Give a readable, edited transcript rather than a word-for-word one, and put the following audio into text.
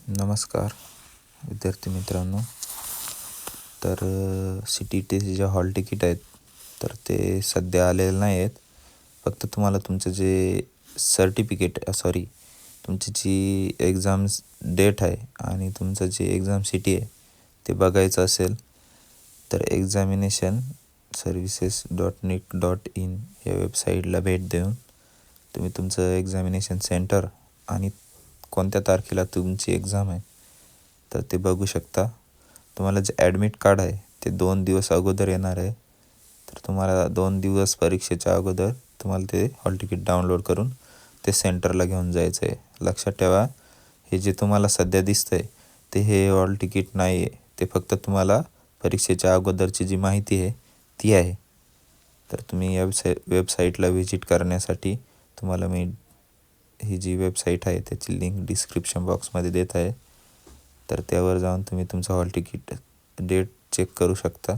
नमस्कार विद्यार्थी मित्रांनो. तर CTET जे हॉल तिकीट आहेत तर ते सध्या आलेले नाही आहेत. फक्त तुम्हाला तुमचं जे सर्टिफिकेट तुमची जी एक्झाम्स डेट आहे आणि तुमचं जे एक्झाम सिटी आहे ते बघायचं असेल तर examination-services.nic.in या वेबसाईटला भेट देऊन तुम्ही तुमचं एक्झामिनेशन सेंटर आणि कोणत्या तारखेला तुमची एक्झाम आहे तर ते बघू शकता. तुम्हाला जे ॲडमिट कार्ड आहे ते 2 दिवस अगोदर येणार आहे. तर तुम्हाला 2 दिवस परीक्षेच्या अगोदर तुम्हाला ते हॉल तिकीट डाउनलोड करून ते सेंटरला घेऊन जायचं आहे. लक्षात ठेवा, हे जे तुम्हाला सध्या दिसतं आहे ते हे हॉल तिकीट नाही आहे, ते फक्त तुम्हाला परीक्षेच्या अगोदरची जी माहिती आहे ती आहे. तर तुम्ही या वेबसाईटला व्हिजिट करण्यासाठी तुम्हाला मी ही जी वेबसाईट आहे त्याची लिंक डिस्क्रिप्शन बॉक्समध्ये देत आहे. तर त्यावर जाऊन तुम्ही तुमचं हॉल तिकीट डेट चेक करू शकता.